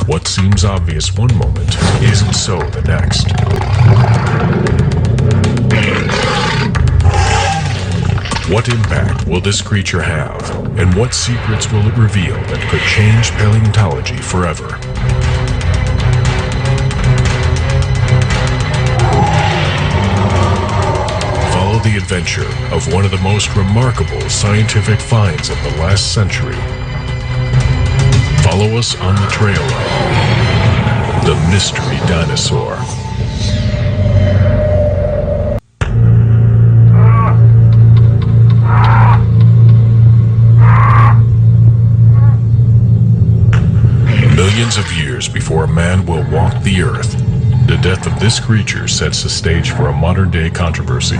What seems obvious one moment isn't so the next. What impact will this creature have, and what secrets will it reveal that could change paleontology forever? Follow the adventure of one of the most remarkable scientific finds of the last century. Follow us on the trail of the mystery dinosaur. Millions of years before man will walk the earth, the death of this creature sets the stage for a modern-day controversy.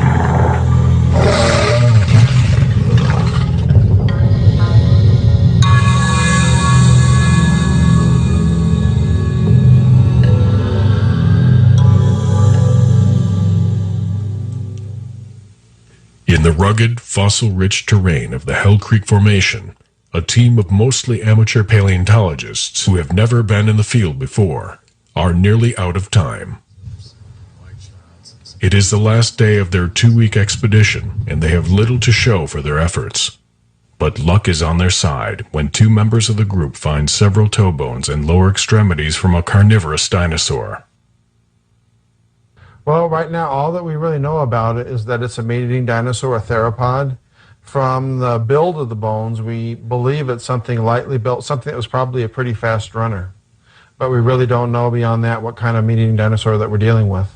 In the rugged, fossil-rich terrain of the Hell Creek Formation, a team of mostly amateur paleontologists who have never been in the field before are nearly out of time. It is the last day of their 2-week expedition, and they have little to show for their efforts. But luck is on their side when 2 members of the group find several toe bones and lower extremities from a carnivorous dinosaur. Well, right now, all that we really know about it is that it's a meat-eating dinosaur, a theropod. From the build of the bones, we believe it's something lightly built, something that was probably a pretty fast runner. But we really don't know beyond that what kind of meat-eating dinosaur that we're dealing with.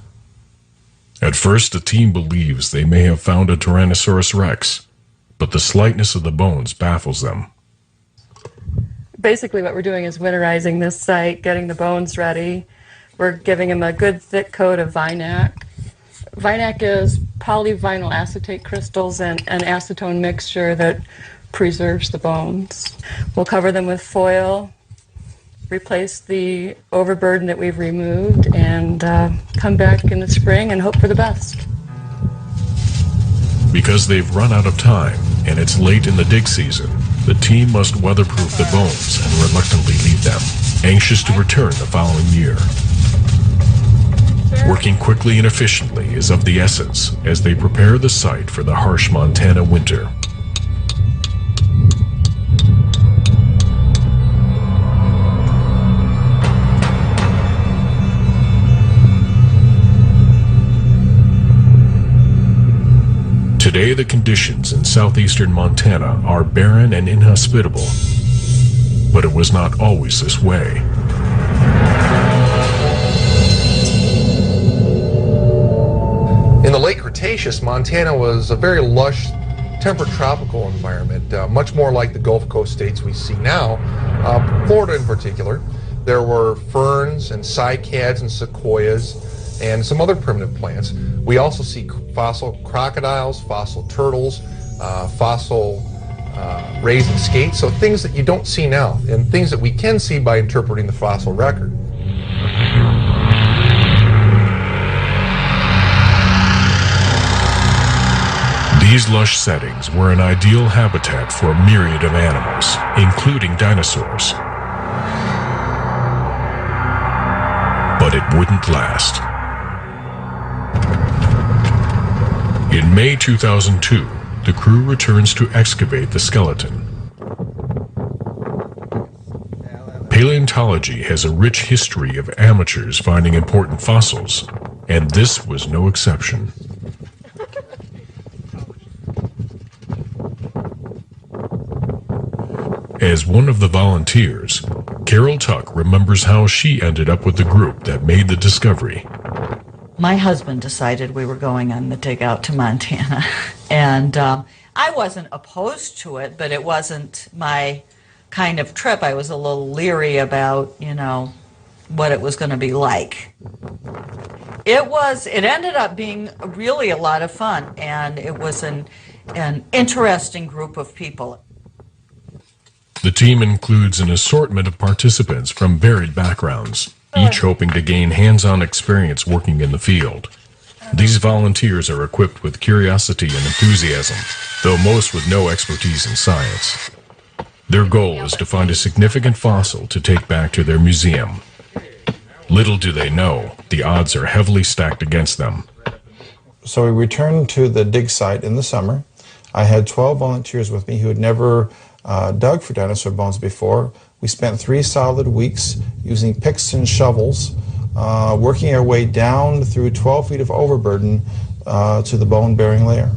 At first, the team believes they may have found a Tyrannosaurus rex, but the slightness of the bones baffles them. Basically, what we're doing is winterizing this site, getting the bones ready. We're giving them a good thick coat of Vinac. Vinac is polyvinyl acetate crystals and an acetone mixture that preserves the bones. We'll cover them with foil, replace the overburden that we've removed, and come back in the spring and hope for the best. Because they've run out of time and it's late in the dig season, the team must weatherproof the bones and reluctantly leave them, anxious to return the following year. Working quickly and efficiently is of the essence as they prepare the site for the harsh Montana winter. Today, the conditions in southeastern Montana are barren and inhospitable, but it was not always this way. In the late Cretaceous, Montana was a very lush, temperate tropical environment, much more like the Gulf Coast states we see now, Florida in particular. There were ferns and cycads and sequoias and some other primitive plants. We also see fossil crocodiles, fossil turtles, fossil rays and skates, so things that you don't see now and things that we can see by interpreting the fossil record. These lush settings were an ideal habitat for a myriad of animals, including dinosaurs. But it wouldn't last. In May 2002, the crew returns to excavate the skeleton. Paleontology has a rich history of amateurs finding important fossils, and this was no exception. As one of the volunteers, Carol Tuck remembers how she ended up with the group that made the discovery. My husband decided we were going on the dig out to Montana, and I wasn't opposed to it, but it wasn't my kind of trip. I was a little leery about, what it was going to be like. It ended up being really a lot of fun, and it was an interesting group of people. The team includes an assortment of participants from varied backgrounds, each hoping to gain hands-on experience working in the field. These volunteers are equipped with curiosity and enthusiasm, though most with no expertise in science. Their goal is to find a significant fossil to take back to their museum. Little do they know, the odds are heavily stacked against them. So we returned to the dig site in the summer. I had 12 volunteers with me who had never dug for dinosaur bones before. We spent 3 solid weeks using picks and shovels, working our way down through 12 feet of overburden to the bone-bearing layer.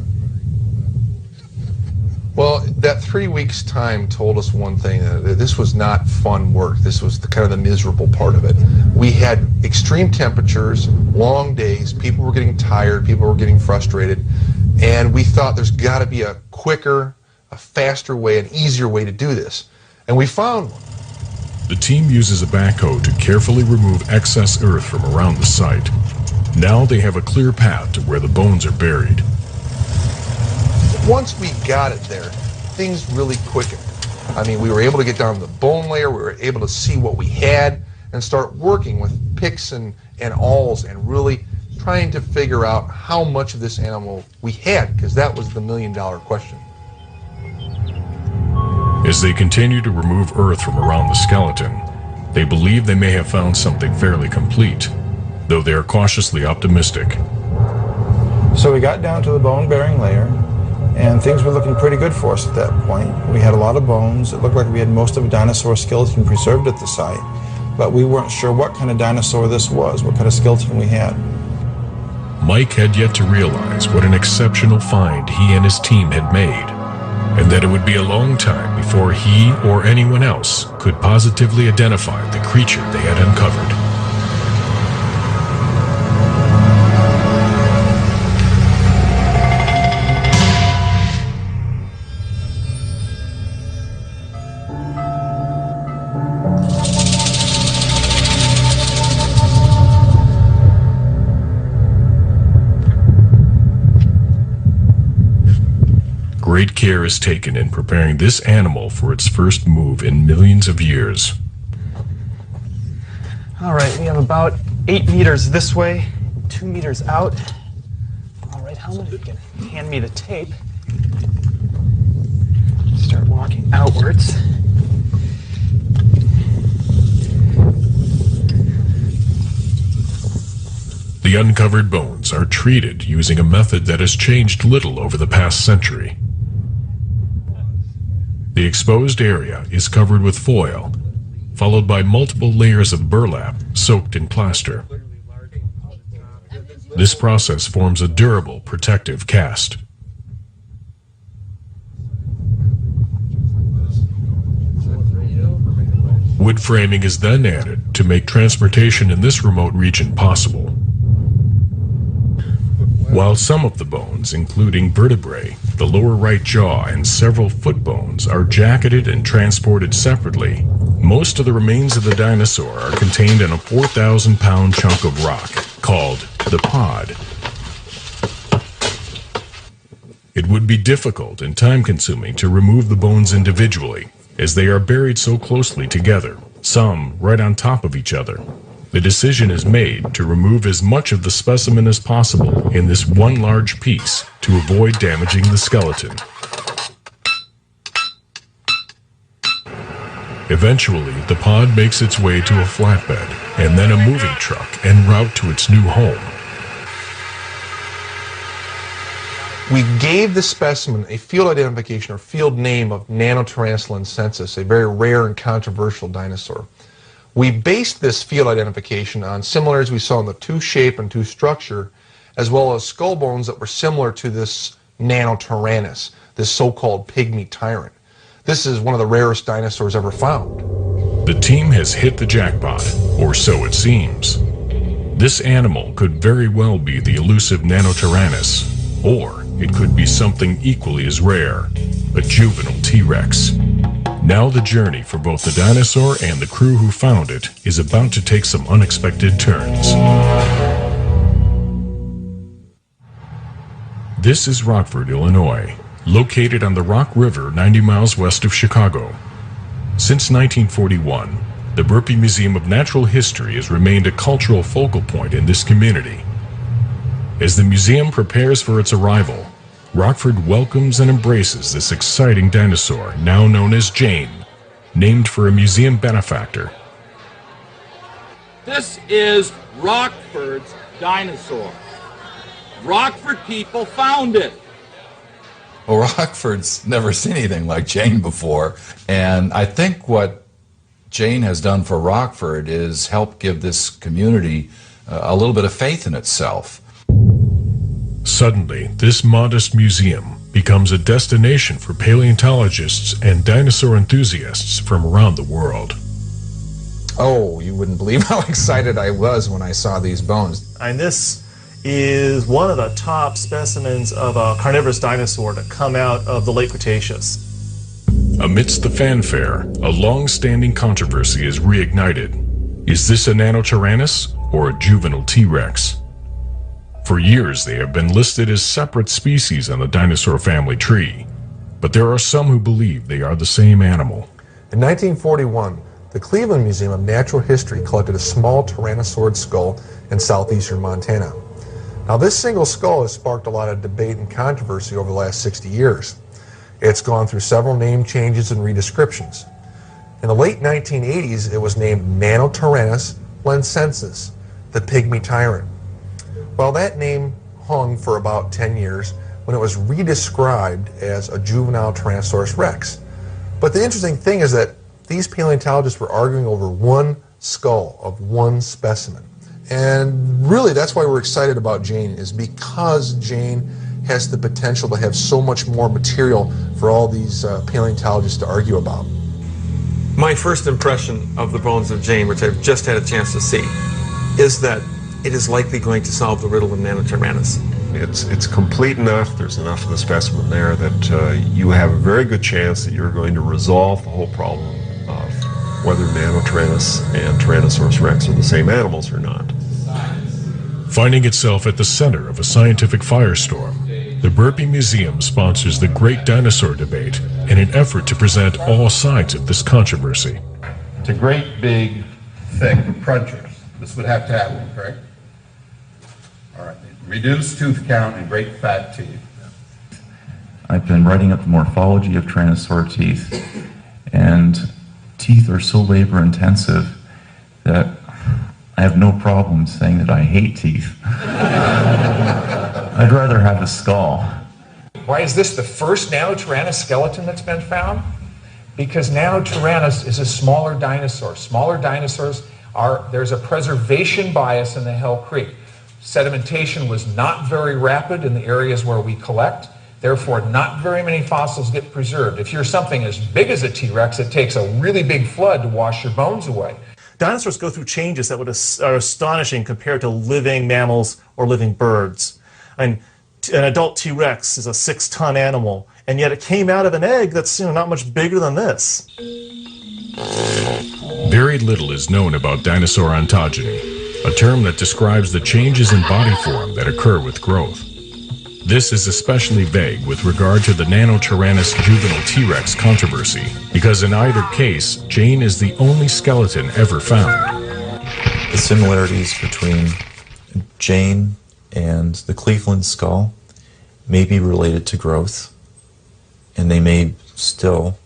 Well, that 3 weeks' time told us one thing, that this was not fun work. This was kind of the miserable part of it. We had extreme temperatures, long days, people were getting tired, people were getting frustrated, and we thought there's got to be a quicker, a faster way, an easier way to do this. And we found one. The team uses a backhoe to carefully remove excess earth from around the site. Now they have a clear path to where the bones are buried. Once we got it there, things really quickened. I mean, we were able to get down to the bone layer, we were able to see what we had, and start working with picks and awls and really trying to figure out how much of this animal we had, because that was the million-dollar question. As they continue to remove earth from around the skeleton, they believe they may have found something fairly complete, though they are cautiously optimistic. So we got down to the bone-bearing layer, and things were looking pretty good for us at that point. We had a lot of bones. It looked like we had most of a dinosaur skeleton preserved at the site, but we weren't sure what kind of dinosaur this was, what kind of skeleton we had. Mike had yet to realize what an exceptional find he and his team had made, and that it would be a long time before he or anyone else could positively identify the creature they had uncovered. Great care is taken in preparing this animal for its first move in millions of years. All right, we have about 8 meters this way, 2 meters out. All right, Helmut, if you can hand me the tape. Start walking outwards. The uncovered bones are treated using a method that has changed little over the past century. The exposed area is covered with foil, followed by multiple layers of burlap soaked in plaster. This process forms a durable, protective cast. Wood framing is then added to make transportation in this remote region possible. While some of the bones, including vertebrae, the lower right jaw, and several foot bones, are jacketed and transported separately, most of the remains of the dinosaur are contained in a 4,000-pound chunk of rock called the pod. It would be difficult and time-consuming to remove the bones individually, as they are buried so closely together, some right on top of each other. The decision is made to remove as much of the specimen as possible in this one large piece to avoid damaging the skeleton. Eventually, the pod makes its way to a flatbed and then a moving truck en route to its new home. We gave the specimen a field identification or field name of Nanotyrannusolensis, a very rare and controversial dinosaur. We based this field identification on similarities we saw in the tooth shape and tooth structure, as well as skull bones that were similar to this Nanotyrannus, this so-called pygmy tyrant. This is one of the rarest dinosaurs ever found. The team has hit the jackpot, or so it seems. This animal could very well be the elusive Nanotyrannus, or it could be something equally as rare, a juvenile T-Rex. Now the journey for both the dinosaur and the crew who found it is about to take some unexpected turns. This is Rockford, Illinois, located on the Rock River 90 miles west of Chicago. Since 1941, the Burpee Museum of Natural History has remained a cultural focal point in this community. As the museum prepares for its arrival, Rockford welcomes and embraces this exciting dinosaur, now known as Jane, named for a museum benefactor. This is Rockford's dinosaur. Rockford people found it. Well, Rockford's never seen anything like Jane before, and I think what Jane has done for Rockford is help give this community a little bit of faith in itself. Suddenly, this modest museum becomes a destination for paleontologists and dinosaur enthusiasts from around the world. Oh, you wouldn't believe how excited I was when I saw these bones. And this is one of the top specimens of a carnivorous dinosaur to come out of the late Cretaceous. Amidst the fanfare, a long-standing controversy is reignited. Is this a Nanotyrannus or a juvenile T-Rex? For years, they have been listed as separate species on the dinosaur family tree, but there are some who believe they are the same animal. In 1941, the Cleveland Museum of Natural History collected a small tyrannosaurid skull in southeastern Montana. Now, this single skull has sparked a lot of debate and controversy over the last 60 years. It's gone through several name changes and redescriptions. In the late 1980s, it was named Nanotyrannus lencensis, the pygmy tyrant. Well, that name hung for about 10 years when it was redescribed as a juvenile Tyrannosaurus rex. But the interesting thing is that these paleontologists were arguing over one skull of one specimen. And really, that's why we're excited about Jane, is because Jane has the potential to have so much more material for all these paleontologists to argue about. My first impression of the bones of Jane, which I've just had a chance to see, is that it is likely going to solve the riddle of Nanotyrannus. It's complete enough, there's enough of the specimen there that you have a very good chance that you're going to resolve the whole problem of whether Nanotyrannus and Tyrannosaurus rex are the same animals or not. Finding itself at the center of a scientific firestorm, the Burpee Museum sponsors the Great Dinosaur Debate in an effort to present all sides of this controversy. To great, big, thick crunchers. This would have to happen, correct? All right. Reduced tooth count and great fat teeth. I've been writing up the morphology of Tyrannosaur teeth, and teeth are so labor intensive that I have no problem saying that I hate teeth. I'd rather have a skull. Why is this the first Nanotyrannus skeleton that's been found? Because Nanotyrannus is a smaller dinosaur. Smaller dinosaurs there's a preservation bias in the Hell Creek. Sedimentation was not very rapid in the areas where we collect. Therefore, not very many fossils get preserved. If you're something as big as a T-Rex, it takes a really big flood to wash your bones away. Dinosaurs go through changes that are astonishing compared to living mammals or living birds. And an adult T-Rex is a 6-ton animal, and yet it came out of an egg that's not much bigger than this. Very little is known about dinosaur ontogeny, a term that describes the changes in body form that occur with growth. This is especially vague with regard to the Nanotyrannus juvenile T-Rex controversy, because in either case, Jane is the only skeleton ever found. The similarities between Jane and the Cleveland skull may be related to growth, and they may still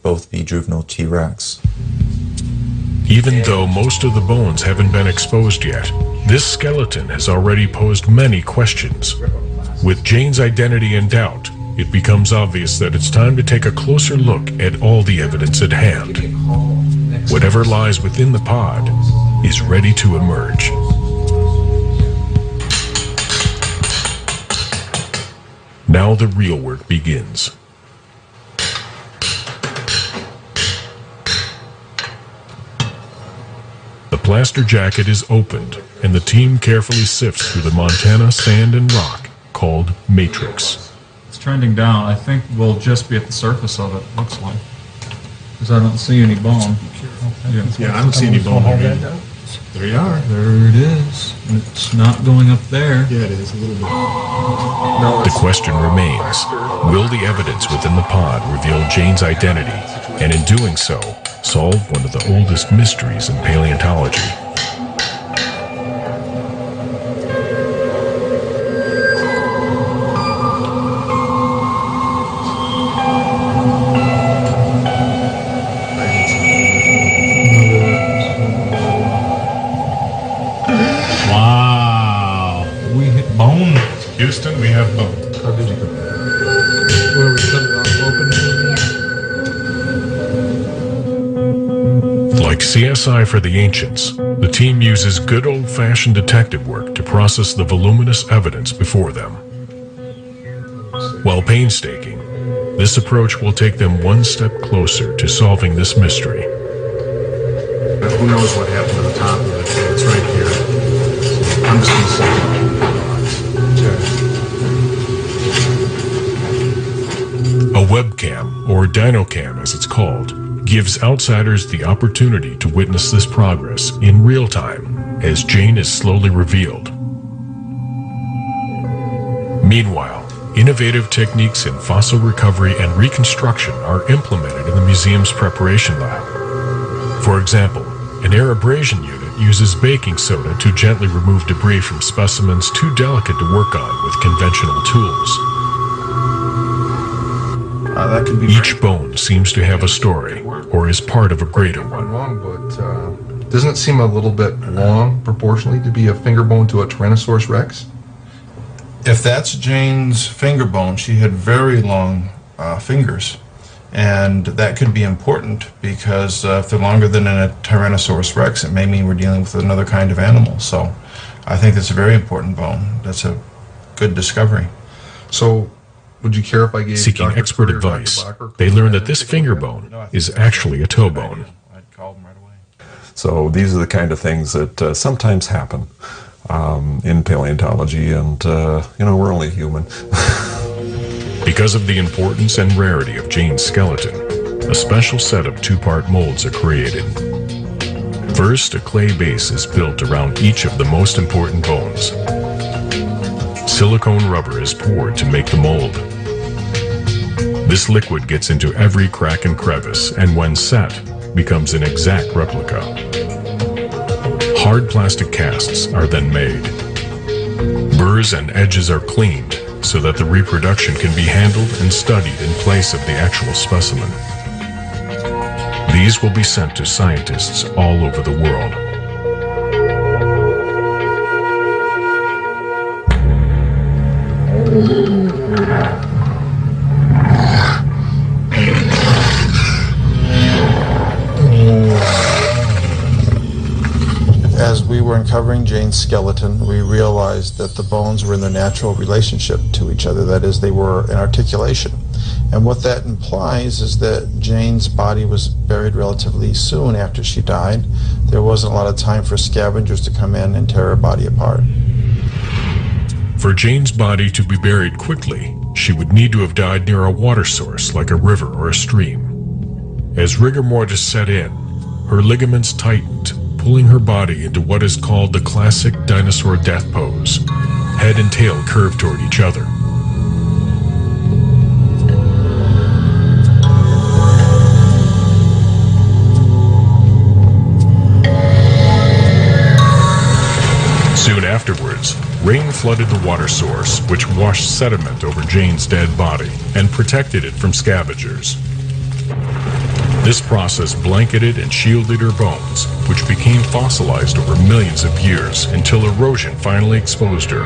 both be juvenile T-Rex. Even though most of the bones haven't been exposed yet, this skeleton has already posed many questions. With Jane's identity in doubt, it becomes obvious that it's time to take a closer look at all the evidence at hand. Whatever lies within the pod is ready to emerge. Now the real work begins. The plaster jacket is opened, and the team carefully sifts through the Montana sand and rock called Matrix. It's trending down. I think we'll just be at the surface of it, looks like. Because I don't see any bone. Yeah, I don't see any bone there either. There you are. There it is. And it's not going up there. Yeah, it is a little bit. The question remains, will the evidence within the pod reveal Jane's identity, and in doing so, solve one of the oldest mysteries in paleontology? Houston, we have bone. Where we cut it off open? Like CSI for the Ancients, the team uses good old-fashioned detective work to process the voluminous evidence before them. While painstaking, this approach will take them one step closer to solving this mystery. Who knows what happened to the top of it? It's right here. I'm just going to set A webcam, or dinocam as it's called, gives outsiders the opportunity to witness this progress in real time as Jane is slowly revealed. Meanwhile, innovative techniques in fossil recovery and reconstruction are implemented in the museum's preparation lab. For example, an air abrasion unit uses baking soda to gently remove debris from specimens too delicate to work on with conventional tools. That could be Each bone seems to have a story, or is part of a greater one. Wrong, but doesn't it seem a little bit long proportionally to be a finger bone to a Tyrannosaurus Rex? If that's Jane's finger bone, she had very long fingers. And that could be important because if they're longer than in a Tyrannosaurus Rex, it may mean we're dealing with another kind of animal. So I think that's a very important bone. That's a good discovery. So would you care if I gave Seeking Dr. expert Curry or Dr. advice, Blocker they learn that this finger bone is actually a toe bone. So these are the kind of things that sometimes happen in paleontology, and we're only human. Because of the importance and rarity of Jane's skeleton, a special set of two-part molds are created. First, a clay base is built around each of the most important bones. Silicone rubber is poured to make the mold. This liquid gets into every crack and crevice, and when set, becomes an exact replica. Hard plastic casts are then made. Burrs and edges are cleaned so that the reproduction can be handled and studied in place of the actual specimen. These will be sent to scientists all over the world. As we were uncovering Jane's skeleton, we realized that the bones were in their natural relationship to each other. That is, they were in articulation. And what that implies is that Jane's body was buried relatively soon after she died. There wasn't a lot of time for scavengers to come in and tear her body apart. For Jane's body to be buried quickly, she would need to have died near a water source like a river or a stream. As rigor mortis set in, her ligaments tightened, pulling her body into what is called the classic dinosaur death pose, head and tail curved toward each other. Soon afterwards, rain flooded the water source, which washed sediment over Jane's dead body and protected it from scavengers. This process blanketed and shielded her bones, which became fossilized over millions of years until erosion finally exposed her.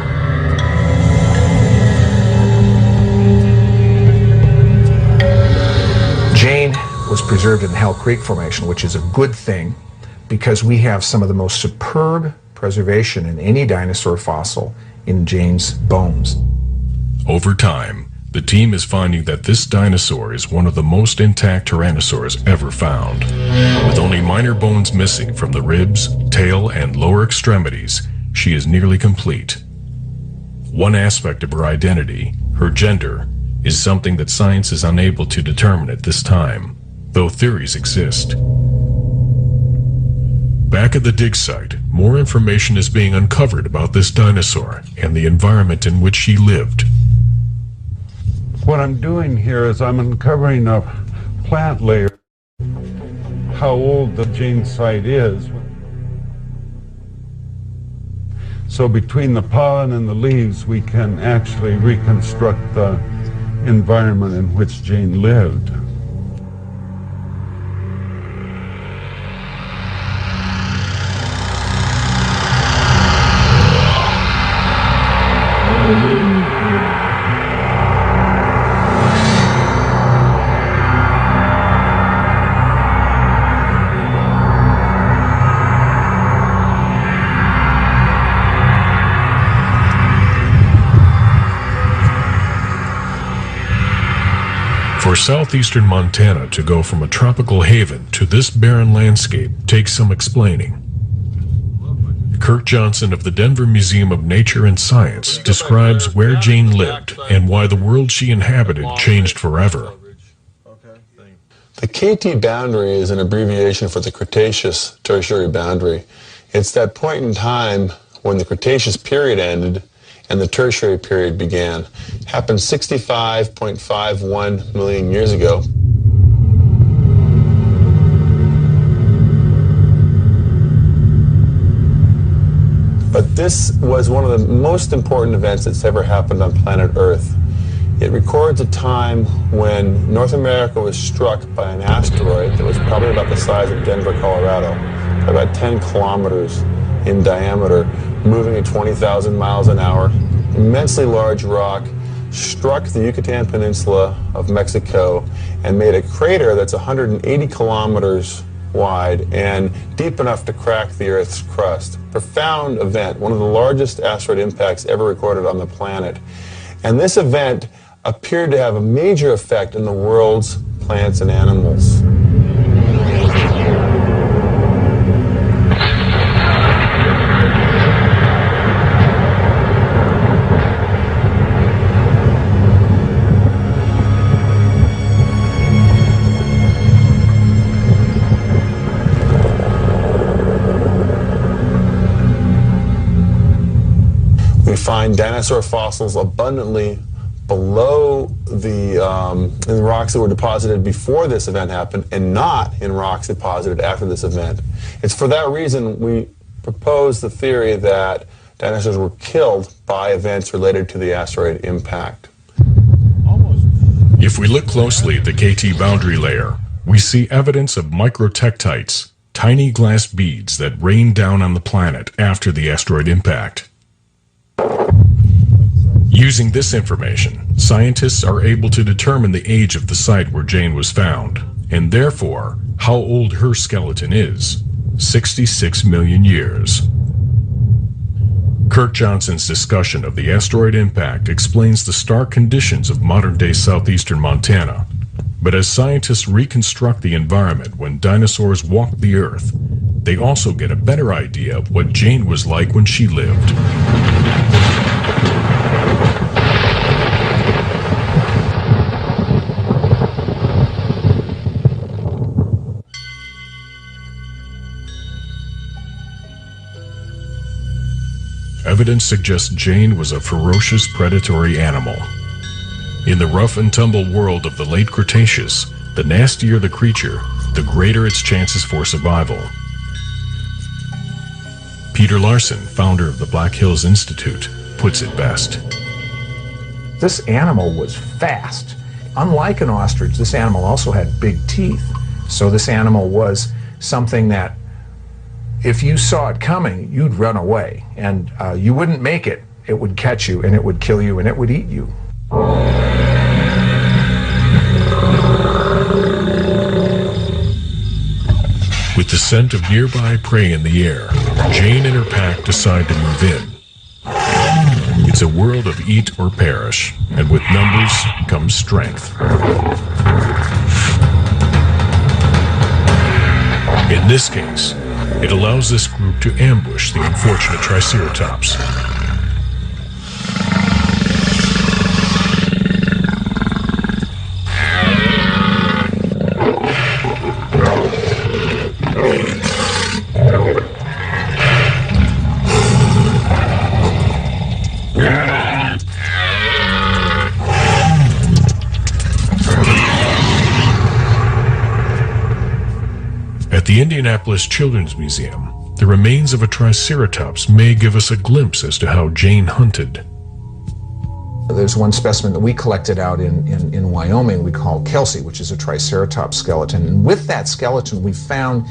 Jane was preserved in the Hell Creek Formation, which is a good thing because we have some of the most superb preservation in any dinosaur fossil in Jane's bones. Over time, the team is finding that this dinosaur is one of the most intact tyrannosaurs ever found. With only minor bones missing from the ribs, tail, and lower extremities, she is nearly complete. One aspect of her identity, her gender, is something that science is unable to determine at this time, though theories exist. Back at the dig site, more information is being uncovered about this dinosaur and the environment in which she lived. What I'm doing here is I'm uncovering a plant layer, how old the Jane site is. So between the pollen and the leaves, we can actually reconstruct the environment in which Jane lived. For southeastern Montana to go from a tropical haven to this barren landscape takes some explaining. Kirk Johnson of the Denver Museum of Nature and Science describes where Jane lived and why the world she inhabited changed forever. The KT boundary is an abbreviation for the Cretaceous-Tertiary boundary. It's that point in time when the Cretaceous period ended and the Tertiary period began. It happened 65.51 million years ago. But this was one of the most important events that's ever happened on planet Earth. It records a time when North America was struck by an asteroid that was probably about the size of Denver, Colorado, about 10 kilometers in diameter, moving at 20,000 miles an hour. Immensely large rock struck the Yucatan Peninsula of Mexico and made a crater that's 180 kilometers wide and deep enough to crack the Earth's crust. Profound event, one of the largest asteroid impacts ever recorded on the planet. And this event appeared to have a major effect in the world's plants and animals. We find dinosaur fossils abundantly below the in rocks that were deposited before this event happened and not in rocks deposited after this event. It's for that reason we propose the theory that dinosaurs were killed by events related to the asteroid impact. If we look closely at the KT boundary layer, we see evidence of microtectites, tiny glass beads that rain down on the planet after the asteroid impact. Using this information, scientists are able to determine the age of the site where Jane was found, and therefore, how old her skeleton is, 66 million years. Kirk Johnson's discussion of the asteroid impact explains the stark conditions of modern-day southeastern Montana. But as scientists reconstruct the environment when dinosaurs walked the Earth, they also get a better idea of what Jane was like when she lived. Evidence suggests Jane was a ferocious predatory animal. In the rough and tumble world of the late Cretaceous, the nastier the creature, the greater its chances for survival. Peter Larson, founder of the Black Hills Institute, puts it best. This animal was fast. Unlike an ostrich, this animal also had big teeth. So this animal was something that if you saw it coming, you'd run away, and you wouldn't make it. It would catch you, and it would kill you, and it would eat you. With the scent of nearby prey in the air, Jane and her pack decide to move in. It's a world of eat or perish, and with numbers comes strength. In this case, it allows this group to ambush the unfortunate Triceratops. At the Indianapolis Children's Museum, the remains of a Triceratops may give us a glimpse as to how Jane hunted. There's one specimen that we collected out in Wyoming we call Kelsey, which is a Triceratops skeleton. And with that skeleton, we found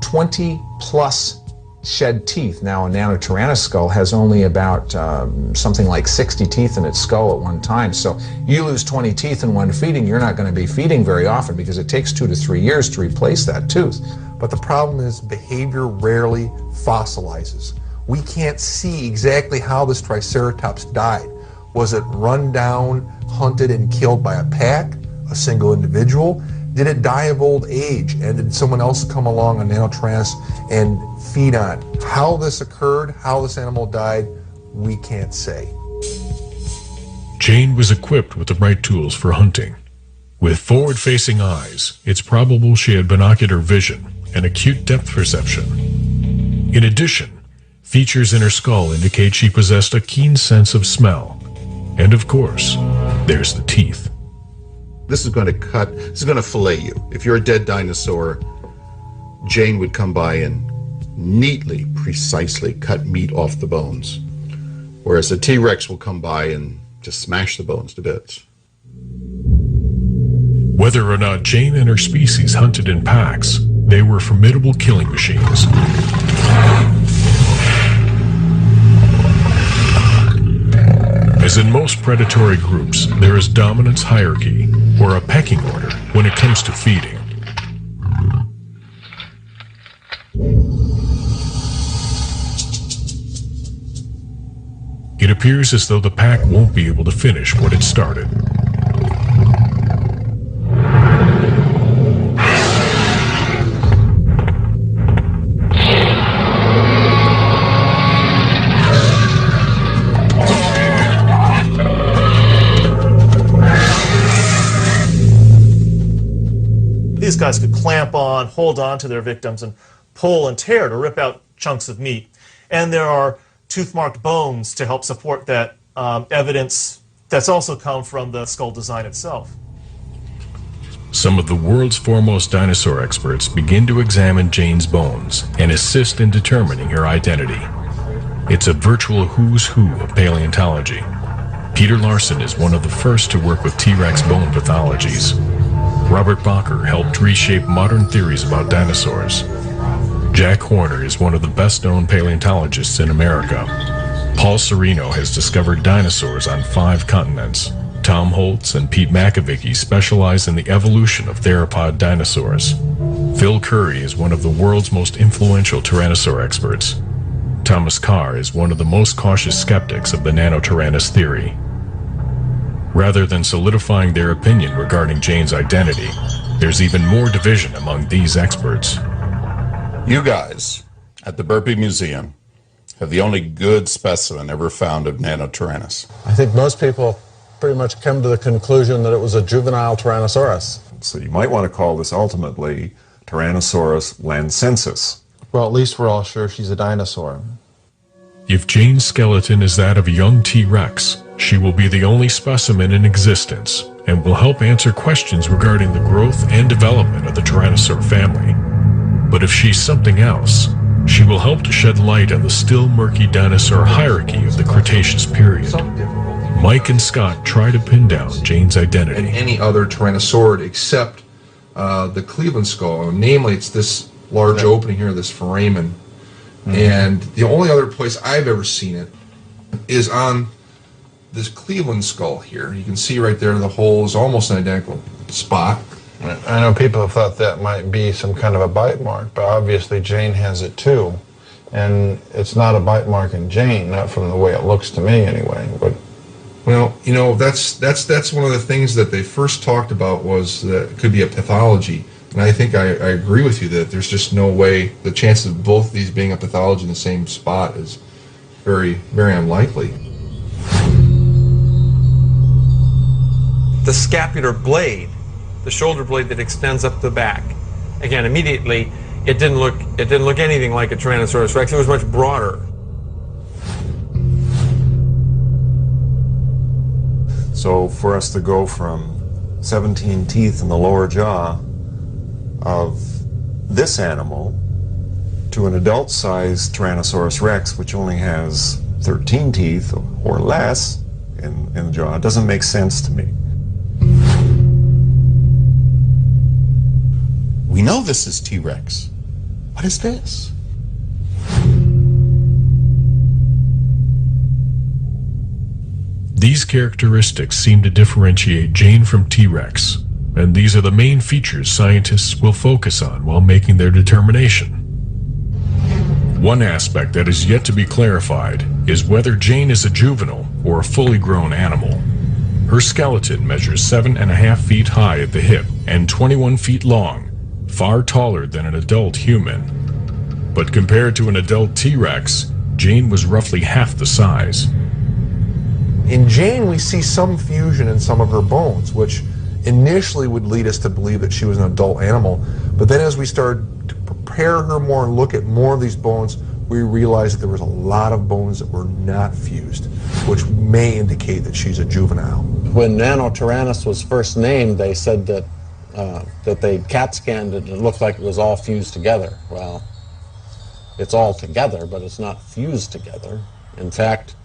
20 plus shed teeth. Now, a Nanotyrannis skull has only about something like 60 teeth in its skull at one time. So you lose 20 teeth in one feeding, you're not going to be feeding very often because it takes 2 to 3 years to replace that tooth. But the problem is behavior rarely fossilizes. We can't see exactly how this Triceratops died. Was it run down, hunted, and killed by a pack, a single individual? Did it die of old age? And did someone else come along, a Nanotyrannus, and feed on? How this occurred, how this animal died, we can't say. Jane was equipped with the right tools for hunting. With forward-facing eyes, it's probable she had binocular vision and acute depth perception. In addition, features in her skull indicate she possessed a keen sense of smell. And of course, there's the teeth. This is going to cut, this is going to fillet you. If you're a dead dinosaur, Jane would come by and neatly, precisely cut meat off the bones. Whereas a T-Rex will come by and just smash the bones to bits. Whether or not Jane and her species hunted in packs, they were formidable killing machines. As in most predatory groups, there is dominance hierarchy, or a pecking order, when it comes to feeding. It appears as though the pack won't be able to finish what it started. These guys could clamp on, hold on to their victims, and pull and tear to rip out chunks of meat. And there are tooth-marked bones to help support that evidence that's also come from the skull design itself. Some of the world's foremost dinosaur experts begin to examine Jane's bones and assist in determining her identity. It's a virtual who's who of paleontology. Peter Larson is one of the first to work with T-Rex bone pathologies. Robert Bacher helped reshape modern theories about dinosaurs. Jack Horner is one of the best-known paleontologists in America. Paul Sereno has discovered dinosaurs on 5 continents. Tom Holtz and Pete Makovicki specialize in the evolution of theropod dinosaurs. Phil Currie is one of the world's most influential Tyrannosaur experts. Thomas Carr is one of the most cautious skeptics of the Nanotyrannus theory. Rather than solidifying their opinion regarding Jane's identity, there's even more division among these experts. You guys at the Burpee Museum have the only good specimen ever found of Nanotyrannus. I think most people pretty much come to the conclusion that it was a juvenile Tyrannosaurus. So you might want to call this ultimately Tyrannosaurus lancensis. Well, at least we're all sure she's a dinosaur. If Jane's skeleton is that of a young T-Rex, she will be the only specimen in existence and will help answer questions regarding the growth and development of the Tyrannosaur family. But if she's something else, she will help to shed light on the still murky dinosaur hierarchy of the Cretaceous period. Mike and Scott try to pin down Jane's identity. And any other Tyrannosaurid except the Cleveland skull. Namely, it's this large opening here, this foramen. And the only other place I've ever seen it is on this Cleveland skull here. You can see right there the hole is almost an identical spot. I know people have thought that might be some kind of a bite mark, but obviously Jane has it too. And it's not a bite mark in Jane, not from the way it looks to me anyway. But well, you know, that's one of the things that they first talked about was that it could be a pathology. And I think I agree with you that there's just no way, the chance of both of these being a pathology in the same spot is very, very unlikely. The scapular blade, the shoulder blade that extends up the back, again, immediately, it didn't look anything like a Tyrannosaurus Rex. It was much broader. So for us to go from 17 teeth in the lower jaw of this animal to an adult-sized Tyrannosaurus Rex, which only has 13 teeth or less in the jaw, doesn't make sense to me. We know this is T-Rex. What is this? These characteristics seem to differentiate Jane from T-Rex, and these are the main features scientists will focus on while making their determination. One aspect that is yet to be clarified is whether Jane is a juvenile or a fully grown animal. Her skeleton measures 7.5 feet high at the hip and 21 feet long, far taller than an adult human. But compared to an adult T-Rex, Jane was roughly half the size. In Jane, we see some fusion in some of her bones, which initially would lead us to believe that she was an adult animal. But then as we started to prepare her more and look at more of these bones, we realized that there was a lot of bones that were not fused, which may indicate that she's a juvenile. When Nanotyrannus was first named, they said that they CAT scanned it and it looked like it was all fused together. Well, it's all together, but it's not fused together. In fact,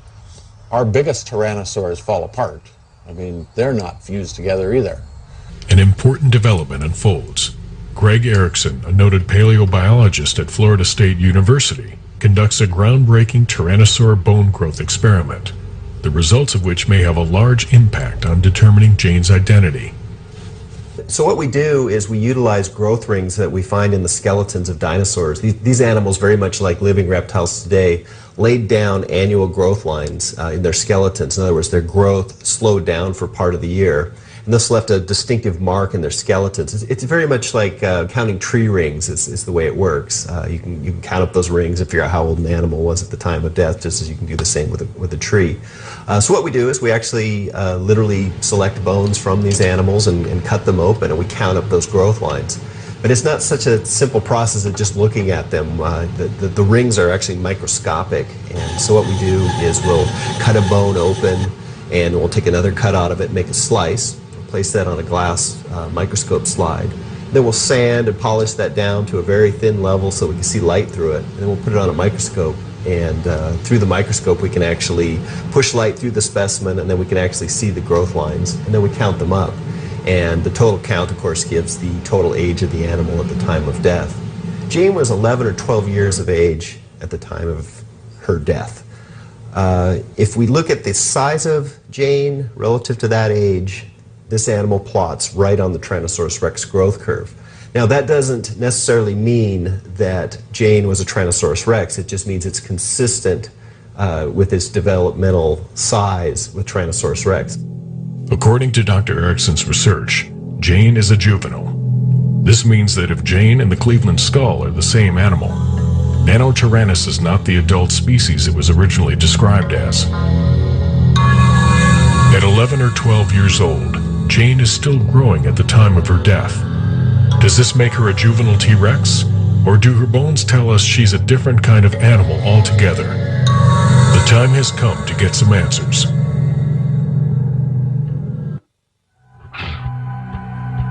our biggest tyrannosaurs fall apart. I mean, they're not fused together either. An important development unfolds. Greg Erickson, a noted paleobiologist at Florida State University, conducts a groundbreaking tyrannosaur bone growth experiment, the results of which may have a large impact on determining Jane's identity. So what we do is we utilize growth rings that we find in the skeletons of dinosaurs. These animals, very much like living reptiles today, laid down annual growth lines in their skeletons. In other words, their growth slowed down for part of the year. And this left a distinctive mark in their skeletons. It's very much like counting tree rings is the way it works. You can count up those rings and figure out how old an animal was at the time of death, just as you can do the same with a tree. So what we do is we actually literally select bones from these animals and cut them open, and we count up those growth lines. But it's not such a simple process of just looking at them. The rings are actually microscopic, and so what we do is we'll cut a bone open, and we'll take another cut out of it, make a slice, place that on a glass microscope slide. Then we'll sand and polish that down to a very thin level so we can see light through it. And then we'll put it on a microscope, and through the microscope we can actually push light through the specimen, and then we can actually see the growth lines, and then we count them up. And the total count, of course, gives the total age of the animal at the time of death. Jane was 11 or 12 years of age at the time of her death. If we look at the size of Jane relative to that age, this animal plots right on the Tyrannosaurus rex growth curve. Now, that doesn't necessarily mean that Jane was a Tyrannosaurus rex. It just means it's consistent with its developmental size with Tyrannosaurus rex. According to Dr. Erickson's research, Jane is a juvenile. This means that if Jane and the Cleveland skull are the same animal, Nanotyrannus is not the adult species it was originally described as. At 11 or 12 years old, Jane is still growing at the time of her death. Does this make her a juvenile T-Rex? Or do her bones tell us she's a different kind of animal altogether? The time has come to get some answers.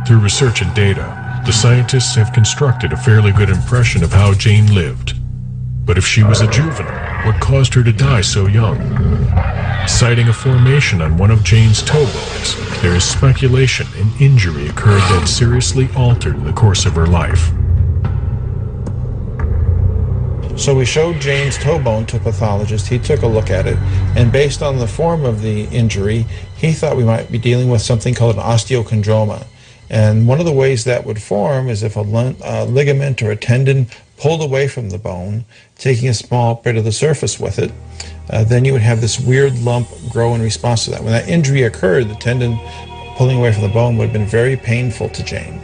Through research and data, the scientists have constructed a fairly good impression of how Jane lived. But if she was a juvenile, what caused her to die so young? Citing a formation on one of Jane's toe bones, there is speculation an injury occurred that seriously altered the course of her life. So we showed Jane's toe bone to a pathologist. He took a look at it, and based on the form of the injury, he thought we might be dealing with something called an osteochondroma. And one of the ways that would form is if a ligament or a tendon pulled away from the bone, taking a small bit of the surface with it, then you would have this weird lump grow in response to that. When that injury occurred, the tendon pulling away from the bone would have been very painful to Jane.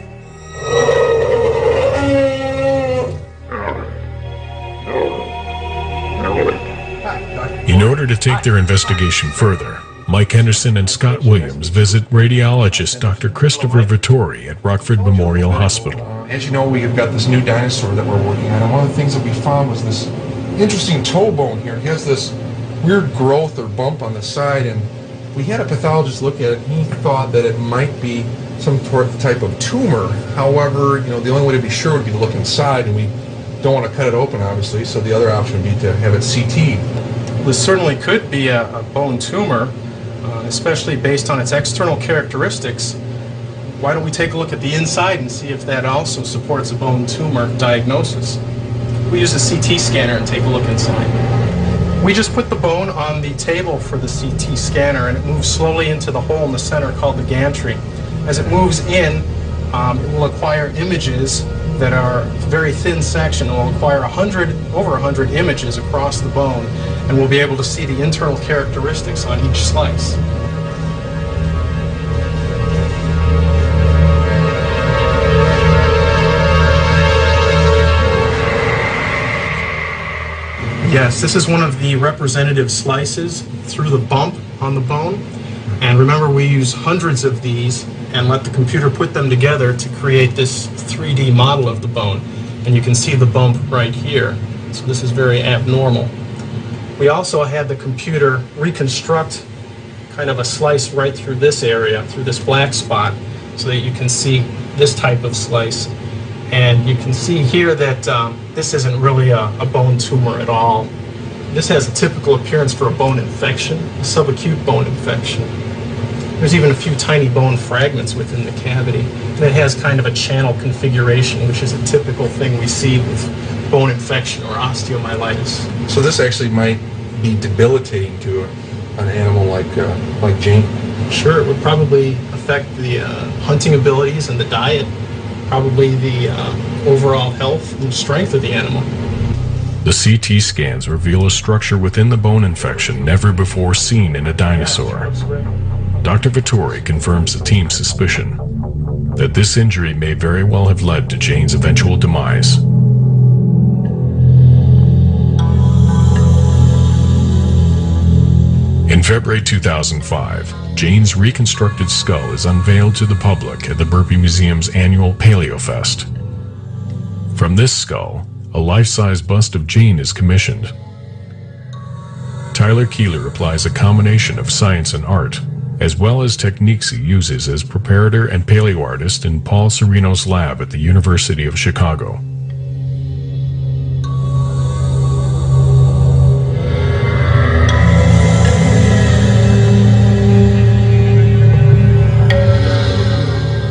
In order to take their investigation further, Mike Henderson and Scott Williams visit radiologist Dr. Christopher Vittori at Rockford Memorial Hospital. As you know, we've got this new dinosaur that we're working on, and one of the things that we found was this interesting toe bone here. It has this weird growth or bump on the side, and we had a pathologist look at it, and he thought that it might be some type of tumor. However, the only way to be sure would be to look inside, and we don't want to cut it open, obviously, so the other option would be to have it CT'd. This certainly could be a bone tumor, especially based on its external characteristics. Why don't we take a look at the inside and see if that also supports a bone tumor diagnosis? We use a CT scanner and take a look inside. We just put the bone on the table for the CT scanner, and it moves slowly into the hole in the center called the gantry. As it moves in, it will acquire images that are very thin section. It will acquire over 100 images across the bone, and we'll be able to see the internal characteristics on each slice. Yes, this is one of the representative slices through the bump on the bone. And remember, we use hundreds of these and let the computer put them together to create this 3D model of the bone. And you can see the bump right here. So this is very abnormal. We also had the computer reconstruct kind of a slice right through this area, through this black spot, so that you can see this type of slice. And you can see here that this isn't really a bone tumor at all. This has a typical appearance for a bone infection, a subacute bone infection. There's even a few tiny bone fragments within the cavity. And it has kind of a channel configuration, which is a typical thing we see with bone infection or osteomyelitis. So this actually might be debilitating to an animal like Jane? Sure, it would probably affect the hunting abilities and the diet, probably the overall health and strength of the animal. The CT scans reveal a structure within the bone infection never before seen in a dinosaur. Dr. Vittori confirms the team's suspicion that this injury may very well have led to Jane's eventual demise. In February 2005, Jane's reconstructed skull is unveiled to the public at the Burpee Museum's annual PaleoFest. From this skull, a life-size bust of Jane is commissioned. Tyler Keeler applies a combination of science and art, as well as techniques he uses as preparator and paleoartist in Paul Sereno's lab at the University of Chicago.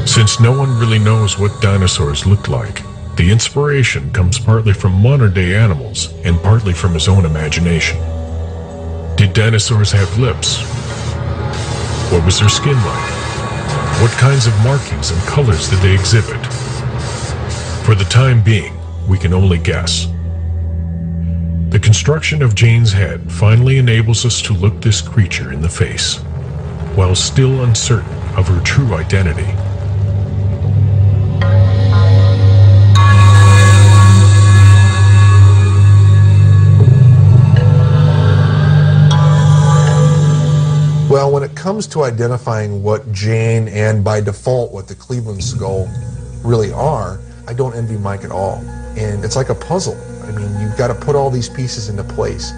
Since no one really knows what dinosaurs looked like, the inspiration comes partly from modern-day animals and partly from his own imagination. Did dinosaurs have lips? What was their skin like? What kinds of markings and colors did they exhibit? For the time being, we can only guess. The construction of Jane's head finally enables us to look this creature in the face, while still uncertain of her true identity. Well, when it comes to identifying what Jane and by default what the Cleveland skull really are, I don't envy Mike at all. And it's like a puzzle. I mean, you've got to put all these pieces into place.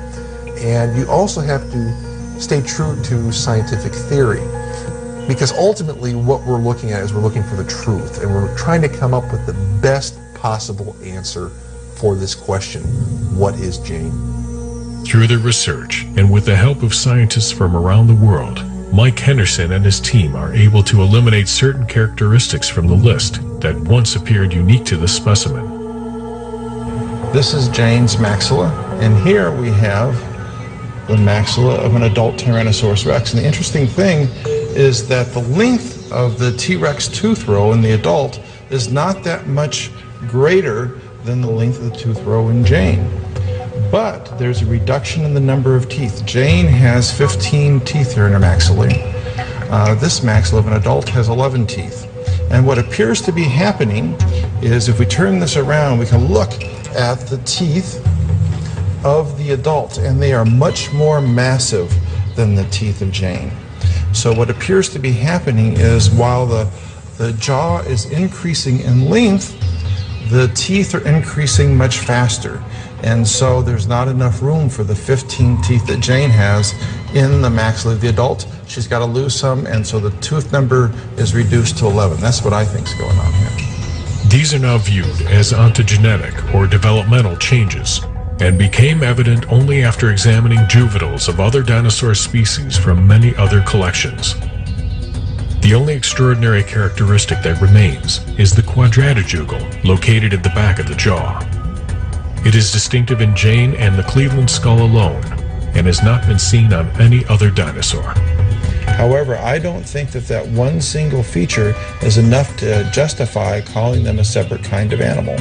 And you also have to stay true to scientific theory. Because ultimately what we're looking at is we're looking for the truth. And we're trying to come up with the best possible answer for this question. What is Jane? Through their research, and with the help of scientists from around the world, Mike Henderson and his team are able to eliminate certain characteristics from the list that once appeared unique to the specimen. This is Jane's maxilla, and here we have the maxilla of an adult Tyrannosaurus rex. And the interesting thing is that the length of the T-Rex tooth row in the adult is not that much greater than the length of the tooth row in Jane. But there's a reduction in the number of teeth. Jane has 15 teeth here in her maxillae. This maxilla of an adult has 11 teeth. And what appears to be happening is if we turn this around, we can look at the teeth of the adult, and they are much more massive than the teeth of Jane. So what appears to be happening is while the jaw is increasing in length, the teeth are increasing much faster. And so there's not enough room for the 15 teeth that Jane has in the maxilla of the adult. She's got to lose some, and so the tooth number is reduced to 11. That's what I think is going on here. These are now viewed as ontogenetic or developmental changes, and became evident only after examining juveniles of other dinosaur species from many other collections. The only extraordinary characteristic that remains is the quadratijugal located at the back of the jaw. It is distinctive in Jane and the Cleveland skull alone, and has not been seen on any other dinosaur. However, I don't think that one single feature is enough to justify calling them a separate kind of animal.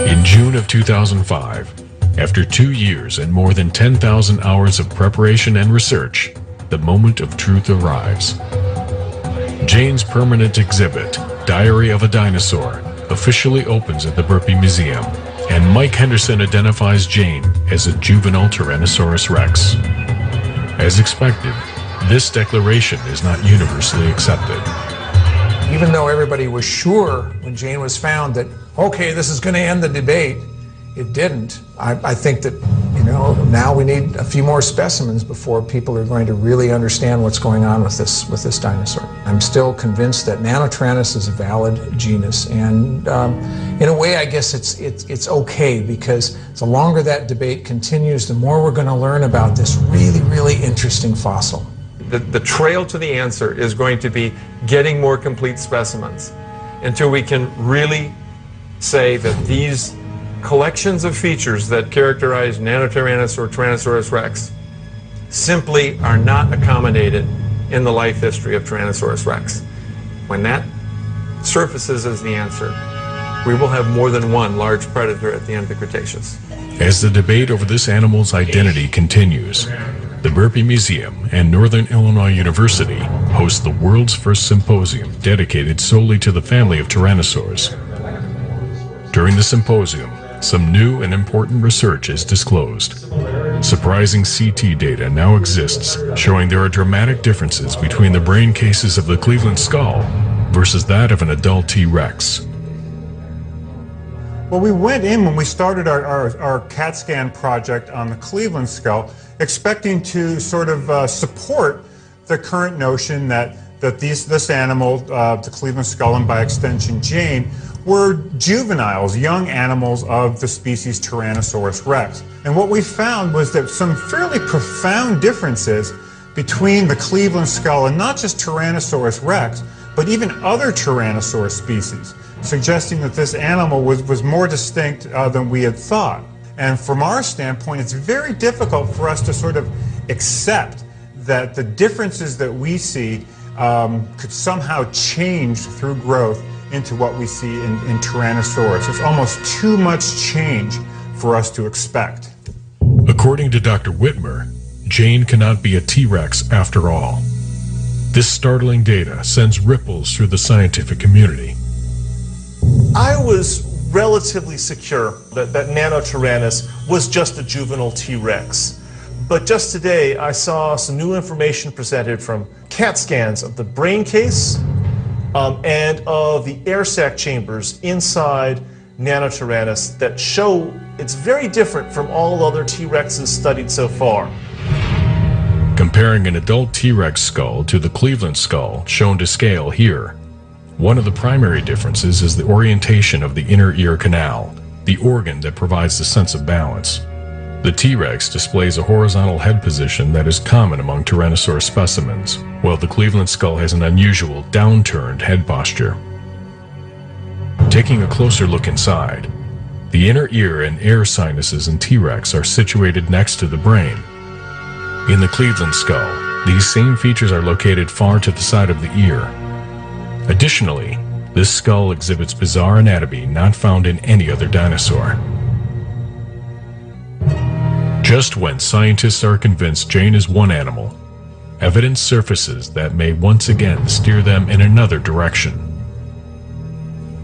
In June of 2005, after 2 years and more than 10,000 hours of preparation and research, the moment of truth arrives. Jane's permanent exhibit, Diary of a Dinosaur, officially opens at the Burpee Museum, and Mike Henderson identifies Jane as a juvenile Tyrannosaurus rex. As expected, this declaration is not universally accepted. Even though everybody was sure when Jane was found that, okay, this is going to end the debate, it didn't. I think that, now we need a few more specimens before people are going to really understand what's going on with this dinosaur. I'm still convinced that Nanotyrannus is a valid genus, and in a way, I guess it's okay, because the longer that debate continues, the more we're going to learn about this really, really interesting fossil. The trail to the answer is going to be getting more complete specimens until we can really say that these collections of features that characterize Nanotyrannus or Tyrannosaurus rex simply are not accommodated in the life history of Tyrannosaurus rex. When that surfaces as the answer, we will have more than one large predator at the end of the Cretaceous. As the debate over this animal's identity continues, the Burpee Museum and Northern Illinois University host the world's first symposium dedicated solely to the family of tyrannosaurs. During the symposium, some new and important research is disclosed. Surprising CT data now exists showing there are dramatic differences between the brain cases of the Cleveland skull versus that of an adult T-Rex. Well, we went in when we started our CAT scan project on the Cleveland skull, expecting to sort of support the current notion that this animal, the Cleveland skull, and by extension Jane, were juveniles, young animals of the species Tyrannosaurus rex. And what we found was that some fairly profound differences between the Cleveland skull and not just Tyrannosaurus rex, but even other Tyrannosaurus species, suggesting that this animal was more distinct than we had thought. And from our standpoint, it's very difficult for us to sort of accept that the differences that we see could somehow change through growth into what we see in Tyrannosaurus. It's almost too much change for us to expect. According to Dr. Whitmer, Jane cannot be a T-Rex after all. This startling data sends ripples through the scientific community. I was relatively secure that Nanotyrannus was just a juvenile T-Rex. But just today, I saw some new information presented from CAT scans of the brain case and of the air sac chambers inside Nanotyrannus that show it's very different from all other T-Rexes studied so far. Comparing an adult T-Rex skull to the Cleveland skull shown to scale here, one of the primary differences is the orientation of the inner ear canal, the organ that provides the sense of balance. The T-Rex displays a horizontal head position that is common among Tyrannosaurus specimens, while the Cleveland skull has an unusual downturned head posture. Taking a closer look inside, the inner ear and air sinuses in T-Rex are situated next to the brain. In the Cleveland skull, these same features are located far to the side of the ear. Additionally, this skull exhibits bizarre anatomy not found in any other dinosaur. Just when scientists are convinced Jane is one animal, evidence surfaces that may once again steer them in another direction.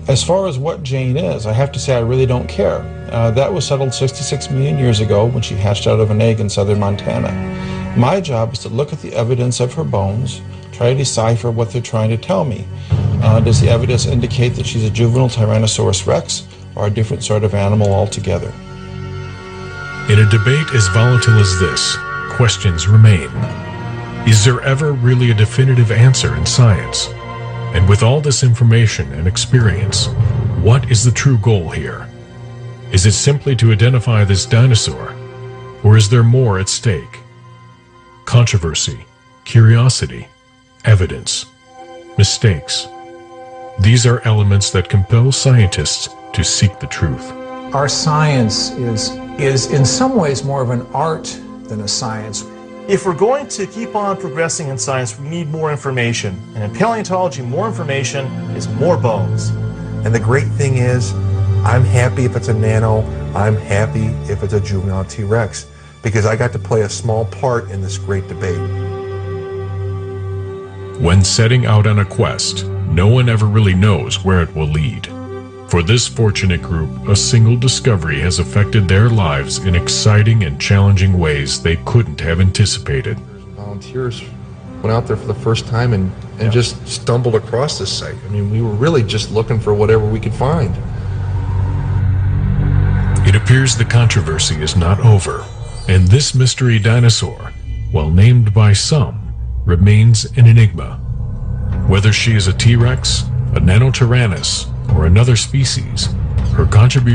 As far as what Jane is, I have to say I really don't care. That was settled 66 million years ago when she hatched out of an egg in southern Montana. My job is to look at the evidence of her bones, try to decipher what they're trying to tell me. Does the evidence indicate that she's a juvenile Tyrannosaurus rex or a different sort of animal altogether? In a debate as volatile as this, questions remain. Is there ever really a definitive answer in science? And with all this information and experience, what is the true goal here? Is it simply to identify this dinosaur, or is there more at stake? Controversy, curiosity, evidence, mistakes. These are elements that compel scientists to seek the truth. Our science is in some ways more of an art than a science. If we're going to keep on progressing in science, we need more information. And in paleontology, more information is more bones. And the great thing is, I'm happy if it's a nano, I'm happy if it's a juvenile T-Rex, because I got to play a small part in this great debate. When setting out on a quest, no one ever really knows where it will lead. For this fortunate group, a single discovery has affected their lives in exciting and challenging ways they couldn't have anticipated. Volunteers went out there for the first time and just stumbled across this site. I mean, we were really just looking for whatever we could find. It appears the controversy is not over, and this mystery dinosaur, while named by some, remains an enigma. Whether she is a T-Rex, a Nanotyrannus, or another species, her contribution